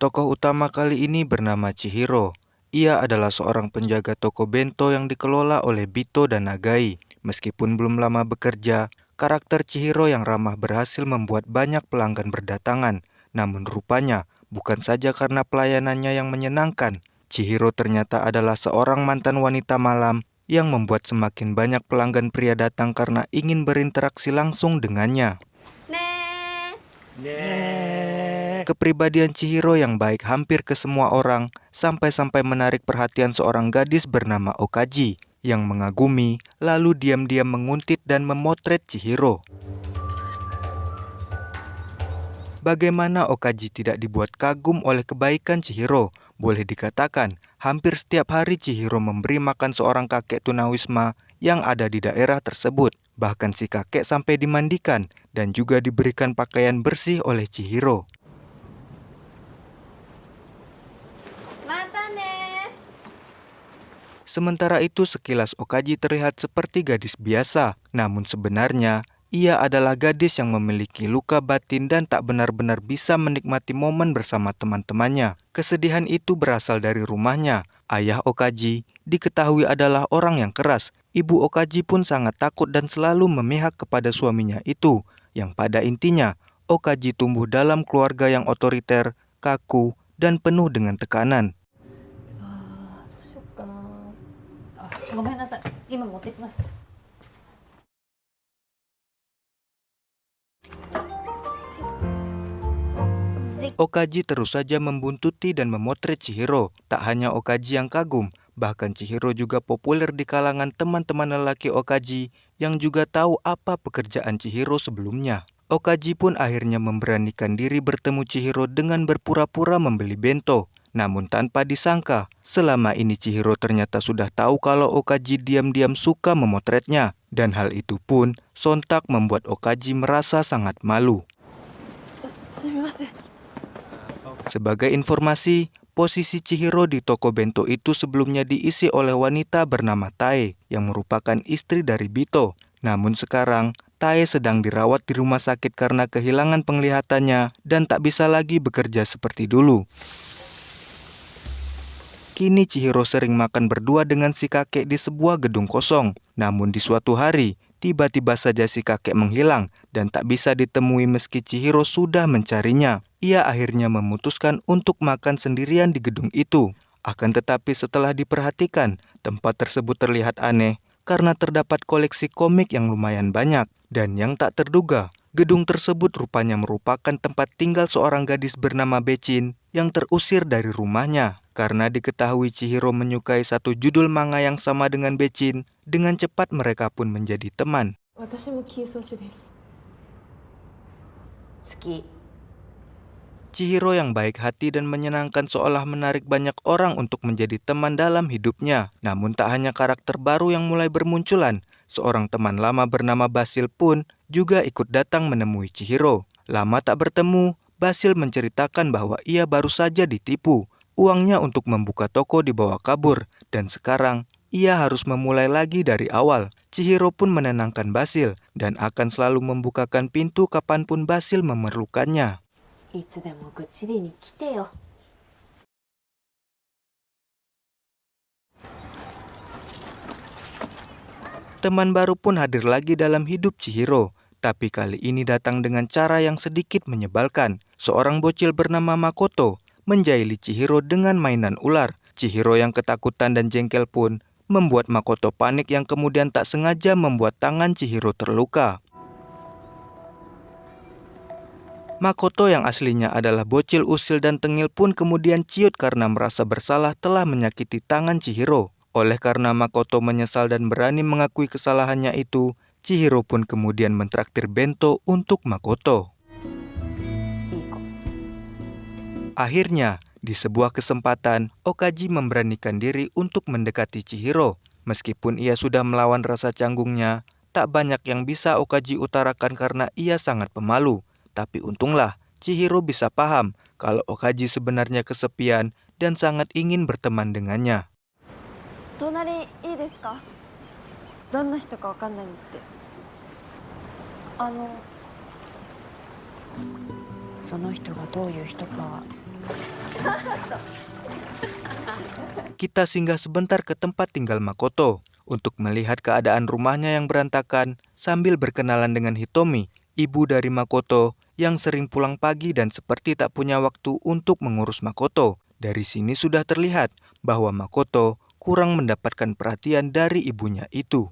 Tokoh utama kali ini bernama Chihiro. Ia adalah seorang penjaga toko bento yang dikelola oleh Bito dan Nagai. Meskipun belum lama bekerja, karakter Chihiro yang ramah berhasil membuat banyak pelanggan berdatangan. Namun rupanya, bukan saja karena pelayanannya yang menyenangkan, Chihiro ternyata adalah seorang mantan wanita malam yang membuat semakin banyak pelanggan pria datang karena ingin berinteraksi langsung dengannya. Kepribadian Chihiro yang baik hampir ke semua orang, sampai-sampai menarik perhatian seorang gadis bernama Okaji, yang mengagumi, lalu diam-diam menguntit dan memotret Chihiro. Bagaimana Okaji tidak dibuat kagum oleh kebaikan Chihiro? Boleh dikatakan, hampir setiap hari Chihiro memberi makan seorang kakek tunawisma yang ada di daerah tersebut. Bahkan si kakek sampai dimandikan dan juga diberikan pakaian bersih oleh Chihiro. Sementara itu sekilas Okaji terlihat seperti gadis biasa, namun sebenarnya ia adalah gadis yang memiliki luka batin dan tak benar-benar bisa menikmati momen bersama teman-temannya. Kesedihan itu berasal dari rumahnya. Ayah Okaji diketahui adalah orang yang keras. Ibu Okaji pun sangat takut dan selalu memihak kepada suaminya itu, yang pada intinya Okaji tumbuh dalam keluarga yang otoriter, kaku, dan penuh dengan tekanan. Okaji terus saja membuntuti dan memotret Chihiro. Tak hanya Okaji yang kagum, bahkan Chihiro juga populer di kalangan teman-teman lelaki Okaji yang juga tahu apa pekerjaan Chihiro sebelumnya. Okaji pun akhirnya memberanikan diri bertemu Chihiro dengan berpura-pura membeli bento. Namun tanpa disangka, selama ini Chihiro ternyata sudah tahu kalau Okaji diam-diam suka memotretnya. Dan hal itu pun sontak membuat Okaji merasa sangat malu. Sebagai informasi, posisi Chihiro di toko bento itu sebelumnya diisi oleh wanita bernama Tae yang merupakan istri dari Bito. Namun sekarang, Tae sedang dirawat di rumah sakit karena kehilangan penglihatannya dan tak bisa lagi bekerja seperti dulu. Kini Chihiro sering makan berdua dengan si kakek di sebuah gedung kosong. Namun di suatu hari, tiba-tiba saja si kakek menghilang dan tak bisa ditemui meski Chihiro sudah mencarinya. Ia akhirnya memutuskan untuk makan sendirian di gedung itu. Akan tetapi setelah diperhatikan, tempat tersebut terlihat aneh karena terdapat koleksi komik yang lumayan banyak. Dan yang tak terduga, gedung tersebut rupanya merupakan tempat tinggal seorang gadis bernama Bechin yang terusir dari rumahnya. Karena diketahui Chihiro menyukai satu judul manga yang sama dengan Bechin, dengan cepat mereka pun menjadi teman. Chihiro yang baik hati dan menyenangkan seolah menarik banyak orang untuk menjadi teman dalam hidupnya. Namun tak hanya karakter baru yang mulai bermunculan, seorang teman lama bernama Basil pun juga ikut datang menemui Chihiro. Lama tak bertemu, Basil menceritakan bahwa ia baru saja ditipu. Uangnya untuk membuka toko dibawa kabur, dan sekarang ia harus memulai lagi dari awal. Chihiro pun menenangkan Basil dan akan selalu membukakan pintu kapanpun Basil memerlukannya. Teman baru pun hadir lagi dalam hidup Chihiro, tapi kali ini datang dengan cara yang sedikit menyebalkan. Seorang bocil bernama Makoto menjahili Chihiro dengan mainan ular. Chihiro yang ketakutan dan jengkel pun membuat Makoto panik yang kemudian tak sengaja membuat tangan Chihiro terluka. Makoto yang aslinya adalah bocil usil dan tengil pun kemudian ciut karena merasa bersalah telah menyakiti tangan Chihiro. Oleh karena Makoto menyesal dan berani mengakui kesalahannya itu, Chihiro pun kemudian mentraktir bento untuk Makoto. Akhirnya, di sebuah kesempatan, Okaji memberanikan diri untuk mendekati Chihiro. Meskipun ia sudah melawan rasa canggungnya, tak banyak yang bisa Okaji utarakan karena ia sangat pemalu. Tapi untunglah, Chihiro bisa paham kalau Okaji sebenarnya kesepian dan sangat ingin berteman dengannya. Kita singgah sebentar ke tempat tinggal Makoto untuk melihat keadaan rumahnya yang berantakan sambil berkenalan dengan Hitomi, ibu dari Makoto yang sering pulang pagi dan seperti tak punya waktu untuk mengurus Makoto. Dari sini sudah terlihat bahwa Makoto kurang mendapatkan perhatian dari ibunya itu.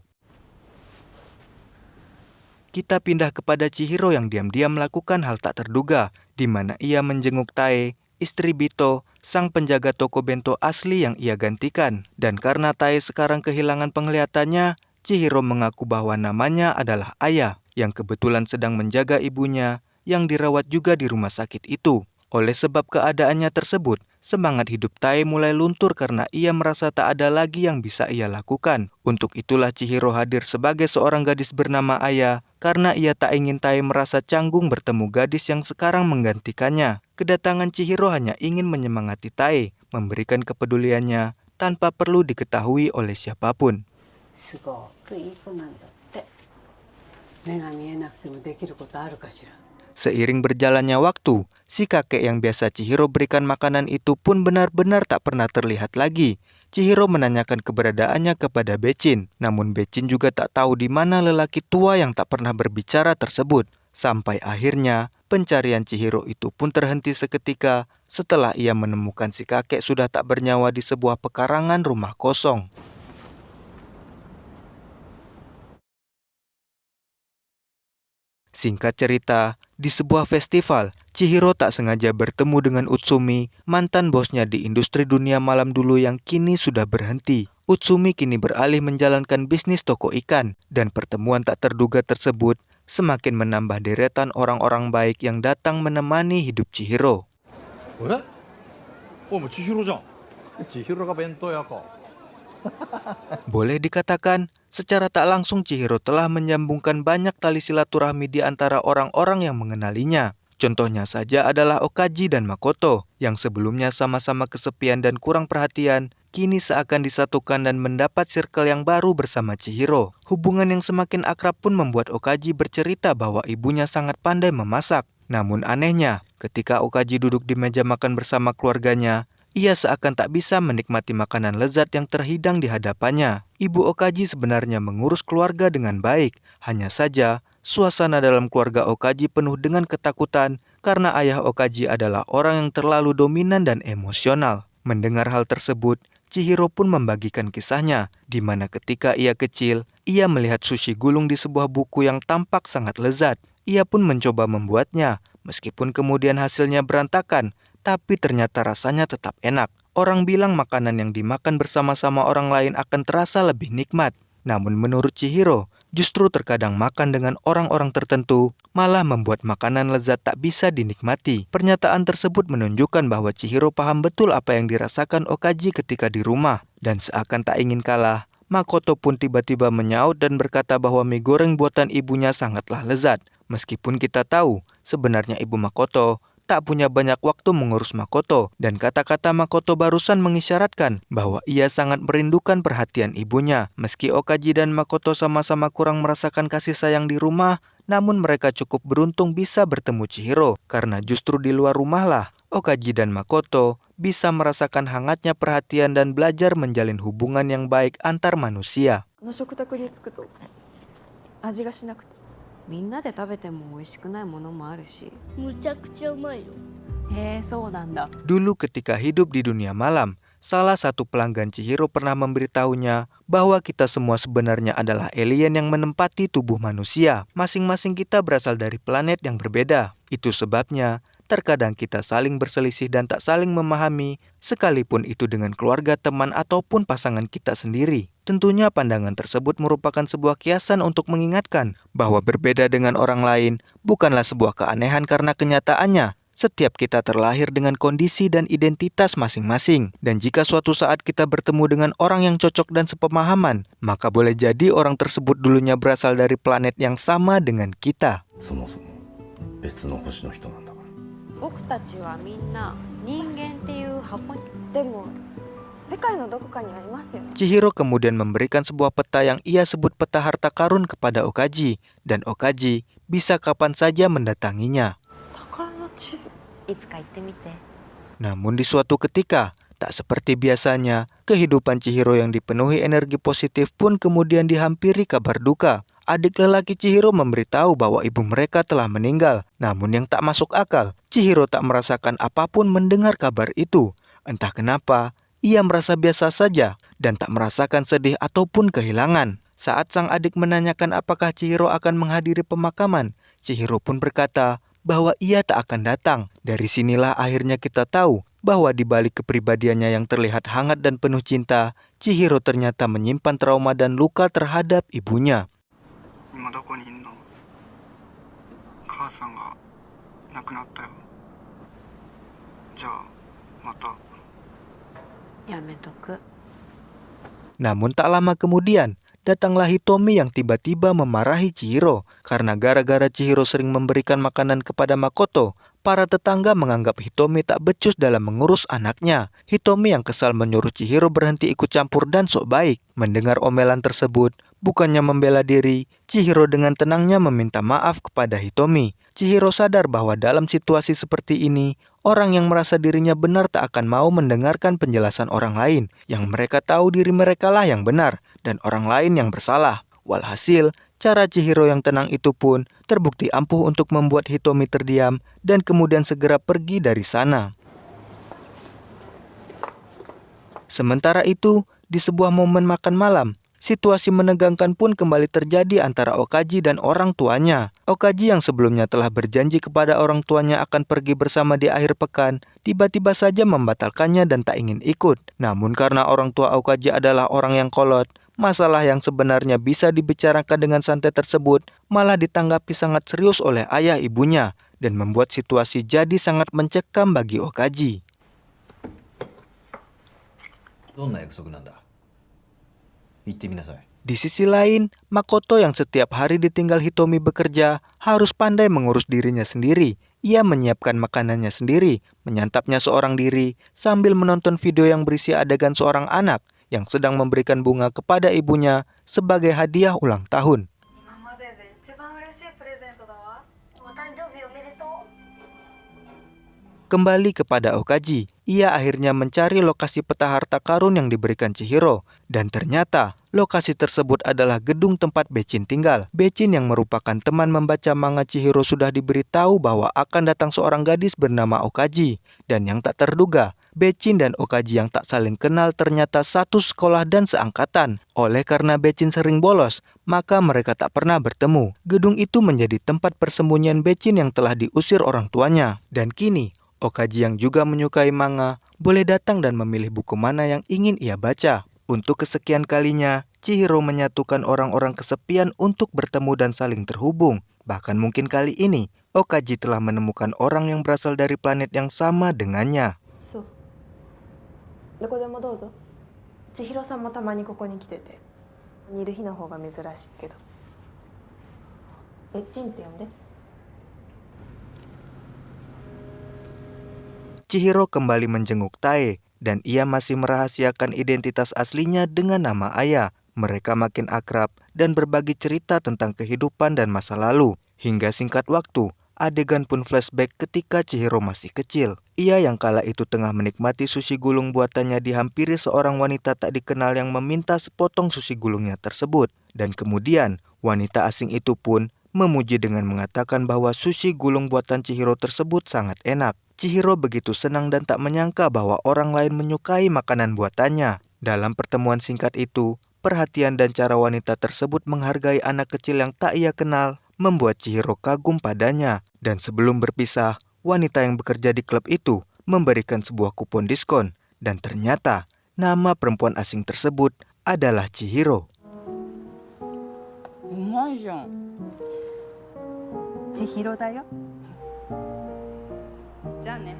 Kita pindah kepada Chihiro yang diam-diam melakukan hal tak terduga, di mana ia menjenguk Tae, istri Bito, sang penjaga toko bento asli yang ia gantikan. Dan karena Tae sekarang kehilangan penglihatannya, Chihiro mengaku bahwa namanya adalah Ayah, yang kebetulan sedang menjaga ibunya, yang dirawat juga di rumah sakit itu. Oleh sebab keadaannya tersebut, semangat hidup Tae mulai luntur karena ia merasa tak ada lagi yang bisa ia lakukan. Untuk itulah Chihiro hadir sebagai seorang gadis bernama Aya, karena ia tak ingin Tae merasa canggung bertemu gadis yang sekarang menggantikannya. Kedatangan Chihiro hanya ingin menyemangati Tae, memberikan kepeduliannya, tanpa perlu diketahui oleh siapapun. Seiring berjalannya waktu, si kakek yang biasa Chihiro berikan makanan itu pun benar-benar tak pernah terlihat lagi. Chihiro menanyakan keberadaannya kepada Bechin, namun Bechin juga tak tahu di mana lelaki tua yang tak pernah berbicara tersebut. Sampai akhirnya, pencarian Chihiro itu pun terhenti seketika setelah ia menemukan si kakek sudah tak bernyawa di sebuah pekarangan rumah kosong. Singkat cerita, di sebuah festival, Chihiro tak sengaja bertemu dengan Utsumi, mantan bosnya di industri dunia malam dulu yang kini sudah berhenti. Utsumi kini beralih menjalankan bisnis toko ikan, dan pertemuan tak terduga tersebut semakin menambah deretan orang-orang baik yang datang menemani hidup Chihiro. Boleh dikatakan, secara tak langsung Chihiro telah menyambungkan banyak tali silaturahmi di antara orang-orang yang mengenalinya. Contohnya saja adalah Okaji dan Makoto, yang sebelumnya sama-sama kesepian dan kurang perhatian, kini seakan disatukan dan mendapat circle yang baru bersama Chihiro. Hubungan yang semakin akrab pun membuat Okaji bercerita bahwa ibunya sangat pandai memasak. Namun anehnya, ketika Okaji duduk di meja makan bersama keluarganya, ia seakan tak bisa menikmati makanan lezat yang terhidang di hadapannya. Ibu Okaji sebenarnya mengurus keluarga dengan baik. Hanya saja, suasana dalam keluarga Okaji penuh dengan ketakutan karena ayah Okaji adalah orang yang terlalu dominan dan emosional. Mendengar hal tersebut, Chihiro pun membagikan kisahnya, di mana ketika ia kecil, ia melihat sushi gulung di sebuah buku yang tampak sangat lezat. Ia pun mencoba membuatnya, meskipun kemudian hasilnya berantakan, tapi ternyata rasanya tetap enak. Orang bilang makanan yang dimakan bersama-sama orang lain akan terasa lebih nikmat. Namun menurut Chihiro, justru terkadang makan dengan orang-orang tertentu malah membuat makanan lezat tak bisa dinikmati. Pernyataan tersebut menunjukkan bahwa Chihiro paham betul apa yang dirasakan Okaji ketika di rumah. Dan seakan tak ingin kalah, Makoto pun tiba-tiba menyaut dan berkata bahwa mie goreng buatan ibunya sangatlah lezat. Meskipun kita tahu, sebenarnya ibu Makoto tak punya banyak waktu mengurus Makoto, dan kata-kata Makoto barusan mengisyaratkan bahwa ia sangat merindukan perhatian ibunya. Meski Okaji dan Makoto sama-sama kurang merasakan kasih sayang di rumah, namun mereka cukup beruntung bisa bertemu Chihiro, karena justru di luar rumahlah Okaji dan Makoto bisa merasakan hangatnya perhatian dan belajar menjalin hubungan yang baik antar manusia. みんなで食べても美味しくないものもあるし。むちゃくちゃうまいよ。へえ、そうなんだ。 Dulu ketika hidup di dunia malam, salah satu pelanggan Chihiro pernah memberitahunya bahwa kita semua sebenarnya adalah alien yang menempati tubuh manusia. Masing-masing kita berasal dari planet yang berbeda. Itu sebabnya terkadang kita saling berselisih dan tak saling memahami, sekalipun itu dengan keluarga, teman, ataupun pasangan kita sendiri. Tentunya pandangan tersebut merupakan sebuah kiasan untuk mengingatkan bahwa berbeda dengan orang lain bukanlah sebuah keanehan karena kenyataannya. Setiap kita terlahir dengan kondisi dan identitas masing-masing. Dan jika suatu saat kita bertemu dengan orang yang cocok dan sepemahaman, maka boleh jadi orang tersebut dulunya berasal dari planet yang sama dengan kita. 僕たちはみんな人間っていう箱に。でも世界のどこかにはいますよね。 Chihiro kemudian memberikan sebuah peta yang ia sebut peta harta karun kepada Okaji, dan Okaji bisa kapan saja mendatanginya. 宝の地図。いつか行ってみて。Namun di suatu ketika, tak seperti biasanya, kehidupan Chihiro yang dipenuhi energi positif pun kemudian dihampiri kabar duka. Adik lelaki Chihiro memberitahu bahwa ibu mereka telah meninggal. Namun yang tak masuk akal, Chihiro tak merasakan apapun mendengar kabar itu. Entah kenapa, ia merasa biasa saja dan tak merasakan sedih ataupun kehilangan. Saat sang adik menanyakan apakah Chihiro akan menghadiri pemakaman, Chihiro pun berkata bahwa ia tak akan datang. Dari sinilah akhirnya kita tahu bahwa di balik kepribadiannya yang terlihat hangat dan penuh cinta, Chihiro ternyata menyimpan trauma dan luka terhadap ibunya. 今どこにいんの？母さんが亡くなったよ。じゃあまた。やめとく。 Namun tak lama kemudian, datanglah Hitomi yang tiba-tiba memarahi Chihiro. Karena gara-gara Chihiro sering memberikan makanan kepada Makoto, para tetangga menganggap Hitomi tak becus dalam mengurus anaknya. Hitomi yang kesal menyuruh Chihiro berhenti ikut campur dan sok baik. Mendengar omelan tersebut, bukannya membela diri, Chihiro dengan tenangnya meminta maaf kepada Hitomi. Chihiro sadar bahwa dalam situasi seperti ini, orang yang merasa dirinya benar tak akan mau mendengarkan penjelasan orang lain, yang mereka tahu diri mereka lah yang benar dan orang lain yang bersalah. Walhasil, cara Chihiro yang tenang itu pun terbukti ampuh untuk membuat Hitomi terdiam dan kemudian segera pergi dari sana. Sementara itu, di sebuah momen makan malam, situasi menegangkan pun kembali terjadi antara Okaji dan orang tuanya. Okaji yang sebelumnya telah berjanji kepada orang tuanya akan pergi bersama di akhir pekan, tiba-tiba saja membatalkannya dan tak ingin ikut. Namun karena orang tua Okaji adalah orang yang kolot, masalah yang sebenarnya bisa dibicarakan dengan santai tersebut malah ditanggapi sangat serius oleh ayah ibunya dan membuat situasi jadi sangat mencekam bagi Okaji. どんな約束なんだ言ってみなさい Di sisi lain, Makoto yang setiap hari ditinggal Hitomi bekerja harus pandai mengurus dirinya sendiri. Ia menyiapkan makanannya sendiri, menyantapnya seorang diri, sambil menonton video yang berisi adegan seorang anak yang sedang memberikan bunga kepada ibunya sebagai hadiah ulang tahun. 今までで一番嬉しいプレゼントだわ。お誕生日おめでとう。 Kembali kepada Okaji, ia akhirnya mencari lokasi peta harta karun yang diberikan Chihiro. Dan ternyata, lokasi tersebut adalah gedung tempat Bechin tinggal. Bechin yang merupakan teman membaca manga Chihiro sudah diberitahu bahwa akan datang seorang gadis bernama Okaji. Dan yang tak terduga, Bechin dan Okaji yang tak saling kenal ternyata satu sekolah dan seangkatan. Oleh karena Bechin sering bolos, maka mereka tak pernah bertemu. Gedung itu menjadi tempat persembunyian Bechin yang telah diusir orang tuanya. Dan kini, Okaji yang juga menyukai manga boleh datang dan memilih buku mana yang ingin ia baca. Untuk kesekian kalinya, Chihiro menyatukan orang-orang kesepian untuk bertemu dan saling terhubung. Bahkan mungkin kali ini, Okaji telah menemukan orang yang berasal dari planet yang sama dengannya. そうどこでもどうぞ千尋さんもたまにここに来てている日の方が珍しいけどべっちんって呼んで Chihiro kembali menjenguk Tae dan ia masih merahasiakan identitas aslinya dengan nama ayah. Mereka makin akrab dan berbagi cerita tentang kehidupan dan masa lalu. Hingga singkat waktu, adegan pun flashback ketika Chihiro masih kecil. Ia yang kala itu tengah menikmati sushi gulung buatannya dihampiri seorang wanita tak dikenal yang meminta sepotong sushi gulungnya tersebut. Dan kemudian, wanita asing itu pun memuji dengan mengatakan bahwa sushi gulung buatan Chihiro tersebut sangat enak. Chihiro begitu senang dan tak menyangka bahwa orang lain menyukai makanan buatannya. Dalam pertemuan singkat itu, perhatian dan cara wanita tersebut menghargai anak kecil yang tak ia kenal membuat Chihiro kagum padanya. Dan sebelum berpisah, wanita yang bekerja di klub itu memberikan sebuah kupon diskon. Dan ternyata, nama perempuan asing tersebut adalah Chihiro. うまいじゃん。千尋だよ じゃあね。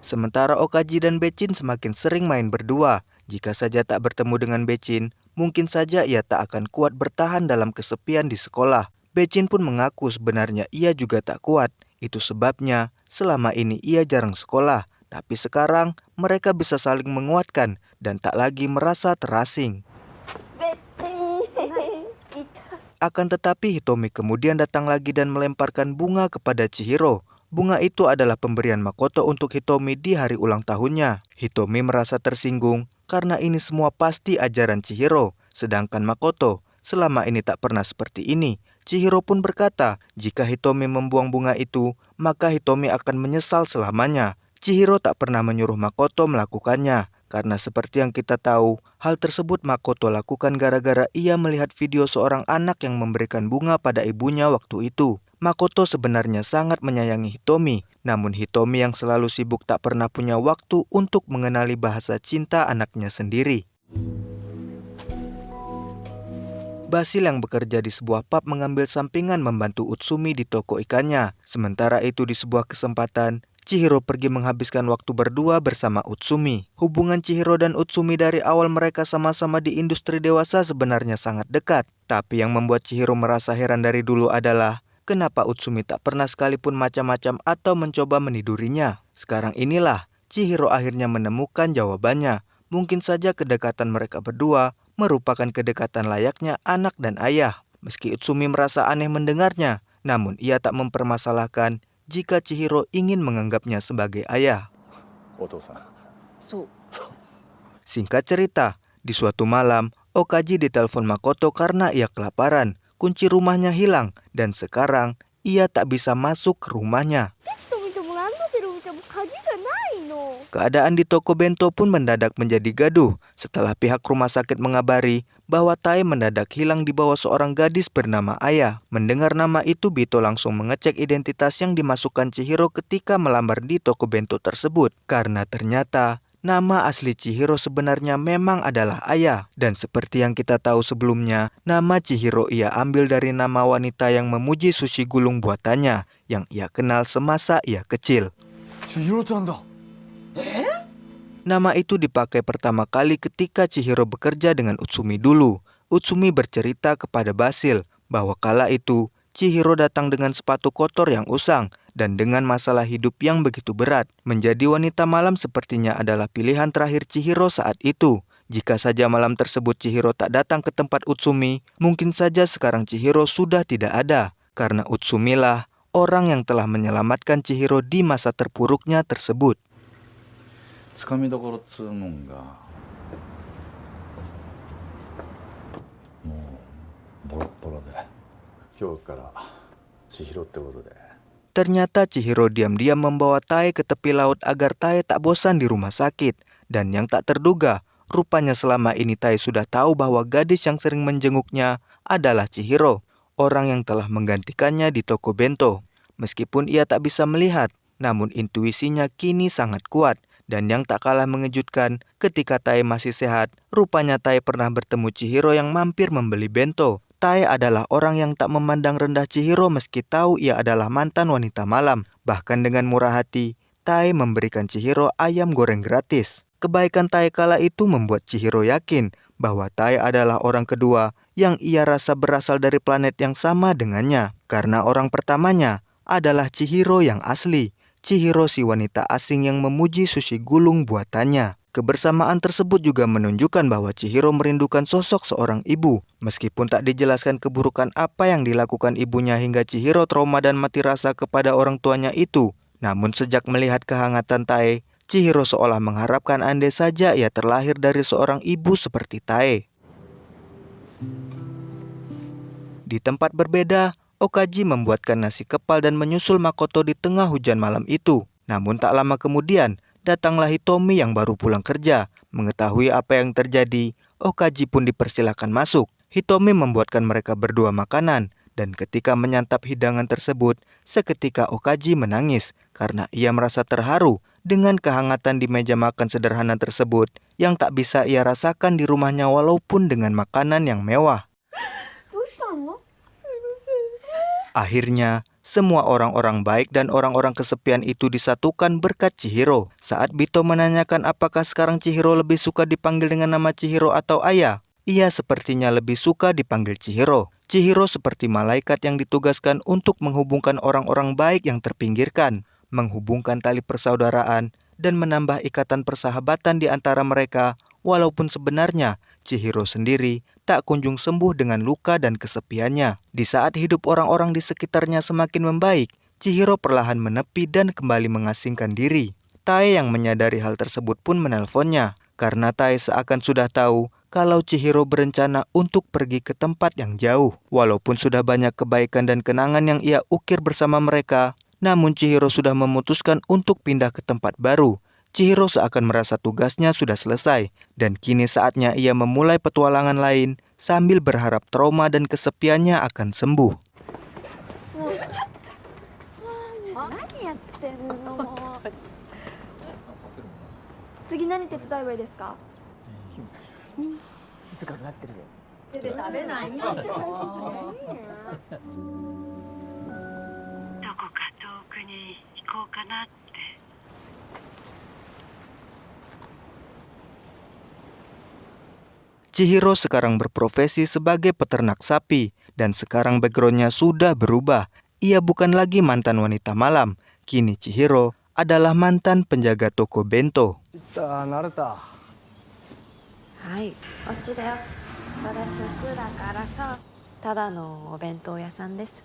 Sementara Okaji dan Bechin semakin sering main berdua. Jika saja tak bertemu dengan Bechin, mungkin saja ia tak akan kuat bertahan dalam kesepian di sekolah. Bechin pun mengaku sebenarnya ia juga tak kuat. Itu sebabnya selama ini ia jarang sekolah. Tapi sekarang mereka bisa saling menguatkan dan tak lagi merasa terasing. べっちん。いた。 Akan tetapi Hitomi kemudian datang lagi dan melemparkan bunga kepada Chihiro. Bunga itu adalah pemberian Makoto untuk Hitomi di hari ulang tahunnya. Hitomi merasa tersinggung karena ini semua pasti ajaran Chihiro, sedangkan Makoto selama ini tak pernah seperti ini. Chihiro pun berkata, jika Hitomi membuang bunga itu, maka Hitomi akan menyesal selamanya. Chihiro tak pernah menyuruh Makoto melakukannya, karena seperti yang kita tahu, hal tersebut Makoto lakukan gara-gara ia melihat video seorang anak yang memberikan bunga pada ibunya waktu itu. Makoto sebenarnya sangat menyayangi Hitomi, namun Hitomi yang selalu sibuk tak pernah punya waktu untuk mengenali bahasa cinta anaknya sendiri. Basil yang bekerja di sebuah pub mengambil sampingan membantu Utsumi di toko ikannya. Sementara itu di sebuah kesempatan, Chihiro pergi menghabiskan waktu berdua bersama Utsumi. Hubungan Chihiro dan Utsumi dari awal mereka sama-sama di industri dewasa sebenarnya sangat dekat. Tapi yang membuat Chihiro merasa heran dari dulu adalah kenapa Utsumi tak pernah sekalipun macam-macam atau mencoba menidurinya. Sekarang inilah Chihiro akhirnya menemukan jawabannya. Mungkin saja kedekatan mereka berdua merupakan kedekatan layaknya anak dan ayah. Meski Utsumi merasa aneh mendengarnya, namun ia tak mempermasalahkan jika Chihiro ingin menganggapnya sebagai ayah. Singkat cerita, di suatu malam, Okaji ditelepon Makoto karena ia kelaparan. Kunci rumahnya hilang dan sekarang ia tak bisa masuk ke rumahnya. Keadaan di toko bento pun mendadak menjadi gaduh setelah pihak rumah sakit mengabari bahwa Tae mendadak hilang di bawah seorang gadis bernama Aya. Mendengar nama itu, Bito langsung mengecek identitas yang dimasukkan Chihiro ketika melamar di toko bento tersebut. Karena ternyata nama asli Chihiro sebenarnya memang adalah Aya. Dan seperti yang kita tahu sebelumnya, nama Chihiro ia ambil dari nama wanita yang memuji sushi gulung buatannya yang ia kenal semasa ia kecil. Nama itu dipakai pertama kali ketika Chihiro bekerja dengan Utsumi dulu. Utsumi bercerita kepada Basil bahwa kala itu Chihiro datang dengan sepatu kotor yang usang dan dengan masalah hidup yang begitu berat. Menjadi wanita malam sepertinya adalah pilihan terakhir Chihiro saat itu. Jika saja malam tersebut Chihiro tak datang ke tempat Utsumi, mungkin saja sekarang Chihiro sudah tidak ada. Karena Utsumi lah orang yang telah menyelamatkan Chihiro di masa terpuruknya tersebut. つかみどころっつうもんがもうボロッボロで今日から千尋ってことで Ternyata Chihiro diam-diam membawa Tae ke tepi laut agar Tae tak bosan di rumah sakit. Dan yang tak terduga, rupanya selama ini Tae sudah tahu bahwa gadis yang sering menjenguknya adalah Chihiro, orang yang telah menggantikannya di toko bento. Meskipun ia tak bisa melihat, namun intuisinya kini sangat kuat. Dan yang tak kalah mengejutkan, ketika Tae masih sehat, rupanya Tae pernah bertemu Chihiro yang mampir membeli bento. Tae adalah orang yang tak memandang rendah Chihiro meski tahu ia adalah mantan wanita malam. Bahkan dengan murah hati, Tae memberikan Chihiro ayam goreng gratis. Kebaikan Tae kala itu membuat Chihiro yakin bahwa Tae adalah orang kedua yang ia rasa berasal dari planet yang sama dengannya. Karena orang pertamanya adalah Chihiro yang asli. Chihiro si wanita asing yang memuji sushi gulung buatannya. Kebersamaan tersebut juga menunjukkan bahwa Chihiro merindukan sosok seorang ibu. Meskipun tak dijelaskan keburukan apa yang dilakukan ibunya hingga Chihiro trauma dan mati rasa kepada orang tuanya itu. Namun sejak melihat kehangatan Tae, Chihiro seolah mengharapkan andai saja ia terlahir dari seorang ibu seperti Tae. Di tempat berbeda, Okaji membuatkan nasi kepal dan menyusul Makoto di tengah hujan malam itu. Namun tak lama kemudian, datanglah Hitomi yang baru pulang kerja. Mengetahui apa yang terjadi, Okaji pun dipersilakan masuk. Hitomi membuatkan mereka berdua makanan. Dan ketika menyantap hidangan tersebut, seketika Okaji menangis karena ia merasa terharu dengan kehangatan di meja makan sederhana tersebut yang tak bisa ia rasakan di rumahnya walaupun dengan makanan yang mewah. Akhirnya, semua orang-orang baik dan orang-orang kesepian itu disatukan berkat Chihiro. Saat Bito menanyakan apakah sekarang Chihiro lebih suka dipanggil dengan nama Chihiro atau Aya, ia sepertinya lebih suka dipanggil Chihiro. Chihiro seperti malaikat yang ditugaskan untuk menghubungkan orang-orang baik yang terpinggirkan, menghubungkan tali persaudaraan, dan menambah ikatan persahabatan di antara mereka, walaupun sebenarnya Chihiro sendiri tak kunjung sembuh dengan luka dan kesepiannya. Di saat hidup orang-orang di sekitarnya semakin membaik, Chihiro perlahan menepi dan kembali mengasingkan diri. Tae yang menyadari hal tersebut pun menelponnya, karena Tae seakan sudah tahu kalau Chihiro berencana untuk pergi ke tempat yang jauh. Walaupun sudah banyak kebaikan dan kenangan yang ia ukir bersama mereka, namun Chihiro sudah memutuskan untuk pindah ke tempat baru. Chihiro seakan merasa tugasnya sudah selesai, dan kini saatnya ia memulai petualangan lain sambil berharap trauma dan kesepiannya akan sembuh. 何やってんのもう次何手伝えばいいですか手で食べないどこか遠くに行こうかなって Chihiro sekarang berprofesi sebagai peternak sapi, dan sekarang backgroundnya sudah berubah. Ia bukan lagi mantan wanita malam, kini Chihiro adalah mantan penjaga toko bento. はいこっちだよそれ服だからさただのお弁当屋さんです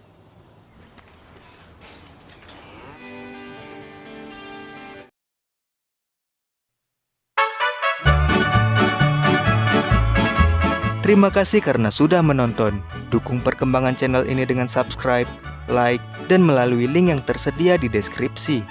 Terima kasih karena sudah menonton. Dukung perkembangan channel ini dengan subscribe, like, dan melalui link yang tersedia di deskripsi.